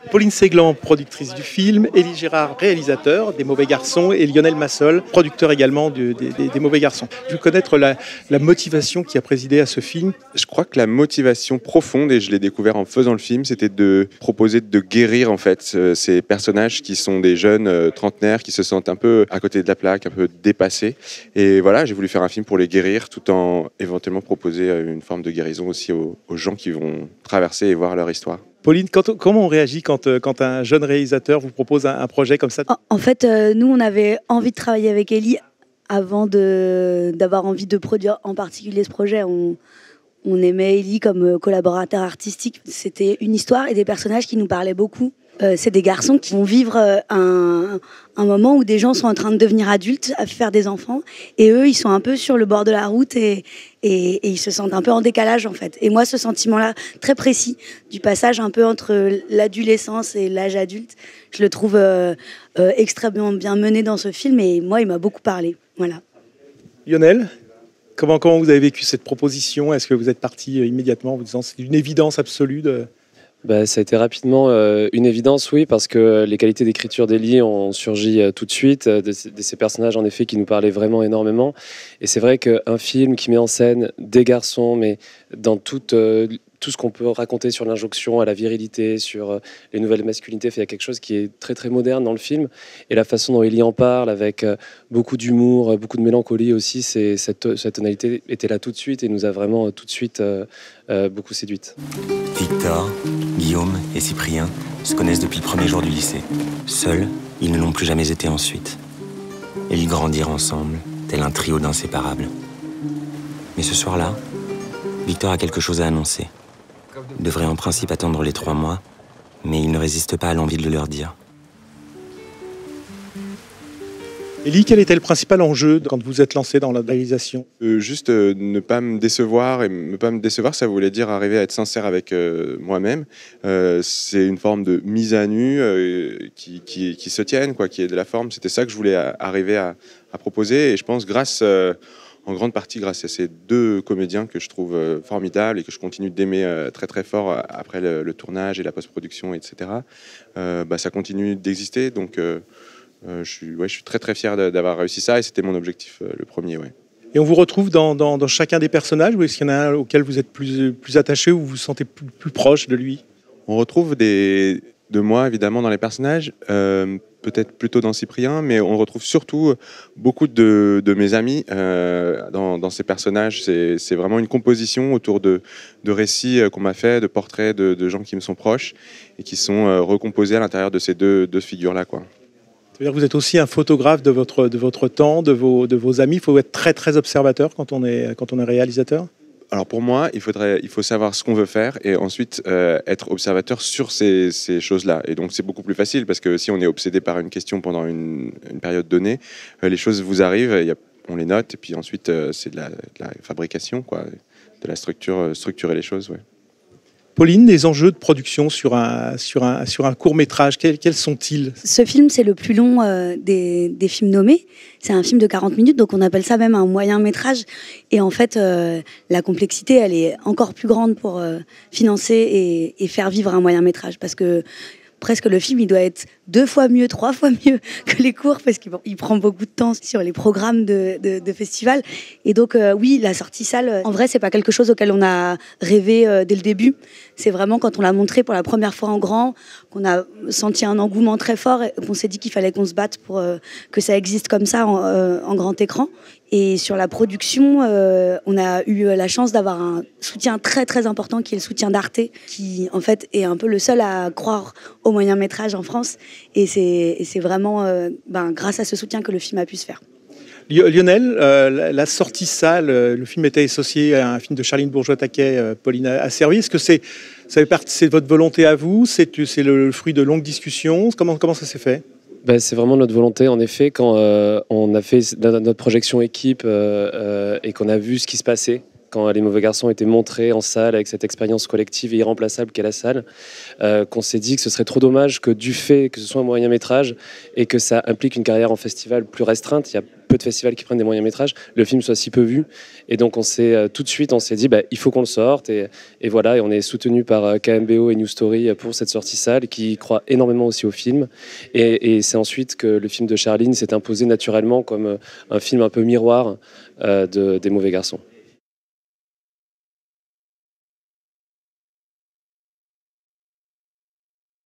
Pauline Séglan, productrice du film, Élie Gérard, réalisateur des Mauvais Garçons, et Lionel Massol, producteur également des Mauvais Garçons. Je veux connaître la motivation qui a présidé à ce film. Je crois que la motivation profonde, et je l'ai découvert en faisant le film, c'était de proposer de guérir en fait ces personnages qui sont des jeunes trentenaires qui se sentent un peu à côté de la plaque, un peu dépassés. Et voilà, j'ai voulu faire un film pour les guérir tout en éventuellement proposer une forme de guérison aussi aux gens qui vont traverser et voir leur histoire. Pauline, comment on réagit quand un jeune réalisateur vous propose un projet comme ça? En fait, nous, on avait envie de travailler avec Élie avant d'avoir envie de produire en particulier ce projet. On aimait Élie comme collaborateur artistique. C'était une histoire et des personnages qui nous parlaient beaucoup. C'est des garçons qui vont vivre un moment où des gens sont en train de devenir adultes, à faire des enfants, et eux, ils sont un peu sur le bord de la route et ils se sentent un peu en décalage, en fait. Et moi, ce sentiment-là, très précis, du passage un peu entre l'adolescence et l'âge adulte, je le trouve extrêmement bien mené dans ce film, et moi, il m'a beaucoup parlé. Voilà. Lionel, comment vous avez vécu cette proposition? Est-ce que vous êtes parti immédiatement en vous disant c'est une évidence absolue Ça a été rapidement une évidence, oui, parce que les qualités d'écriture d'Élie ont surgi tout de suite, de ces personnages en effet qui nous parlaient vraiment énormément. Et c'est vrai qu'un film qui met en scène des garçons, mais dans tout ce qu'on peut raconter sur l'injonction à la virilité, sur les nouvelles masculinités, il y a quelque chose qui est très très moderne dans le film. Et la façon dont Élie en parle, avec beaucoup d'humour, beaucoup de mélancolie aussi, cette tonalité était là tout de suite et nous a vraiment tout de suite beaucoup séduite. Victor, Guillaume et Cyprien se connaissent depuis le premier jour du lycée. Seuls, ils ne l'ont plus jamais été ensuite. Et ils grandirent ensemble, tel un trio d'inséparables. Mais ce soir-là, Victor a quelque chose à annoncer. Il devrait en principe attendre les 3 mois, mais il ne résiste pas à l'envie de le leur dire. Élie, quel était le principal enjeu quand vous êtes lancé dans la réalisation? Juste ne pas me décevoir, et ne pas me décevoir, ça voulait dire arriver à être sincère avec moi-même. C'est une forme de mise à nu qui se tienne, quoi, qui est de la forme. C'était ça que je voulais arriver à proposer, et je pense en grande partie grâce à ces 2 comédiens que je trouve formidables et que je continue d'aimer très très fort après le tournage et la post-production, etc. Ça continue d'exister, donc je suis très très fier d'avoir réussi ça, et c'était mon objectif le premier. Ouais. Et on vous retrouve dans chacun des personnages, ou est-ce qu'il y en a un auquel vous êtes plus attaché, ou vous vous sentez plus proche de lui? On retrouve de moi évidemment dans les personnages, peut-être plutôt dans Cyprien, mais on retrouve surtout beaucoup de mes amis dans ces personnages. C'est vraiment une composition autour de récits qu'on m'a fait, de portraits de gens qui me sont proches et qui sont recomposés à l'intérieur de ces deux figures-là, quoi. C'est-à-dire que vous êtes aussi un photographe de votre temps, de vos amis. Il faut être très très observateur quand on est réalisateur. Alors pour moi, il faut savoir ce qu'on veut faire et ensuite être observateur sur ces choses-là. Et donc c'est beaucoup plus facile, parce que si on est obsédé par une question pendant une période donnée, les choses vous arrivent, on les note, et puis ensuite c'est de la fabrication, quoi, de la structurer les choses. Ouais. Pauline, les enjeux de production sur un court-métrage, quels sont-ils? Ce film, c'est le plus long des films nommés. C'est un film de 40 minutes, donc on appelle ça même un moyen-métrage. Et en fait, la complexité, elle est encore plus grande pour financer et faire vivre un moyen-métrage. Parce que presque le film, il doit être 2 fois mieux, 3 fois mieux que les courts, parce qu'il prend beaucoup de temps sur les programmes de festivals. Et donc, oui, la sortie salle, en vrai, c'est pas quelque chose auquel on a rêvé dès le début. C'est vraiment quand on l'a montré pour la première fois en grand, qu'on a senti un engouement très fort et qu'on s'est dit qu'il fallait qu'on se batte pour que ça existe comme ça en grand écran. Et sur la production, on a eu la chance d'avoir un soutien très très important qui est le soutien d'Arte, qui en fait est un peu le seul à croire au moyen-métrage en France. Et c'est vraiment grâce à ce soutien que le film a pu se faire. Lionel, la sortie salle, le film était associé à un film de Charline Bourgeois-Taquet, Pauline a servi. Est-ce que c'est votre volonté à vous? C'est le fruit de longues discussions? Comment ça s'est fait? C'est vraiment notre volonté, en effet, quand on a fait notre projection équipe et qu'on a vu ce qui se passait, quand Les Mauvais Garçons étaient montrés en salle avec cette expérience collective et irremplaçable qu'est la salle, qu'on s'est dit que ce serait trop dommage que du fait que ce soit un moyen métrage et que ça implique une carrière en festival plus restreinte, il y a peu de festivals qui prennent des moyens métrages, le film soit si peu vu. Et donc tout de suite, on s'est dit, il faut qu'on le sorte. Et voilà, et on est soutenu par KMBO et New Story pour cette sortie salle, qui croit énormément aussi au film. Et c'est ensuite que le film de Charline s'est imposé naturellement comme un film un peu miroir des Mauvais Garçons.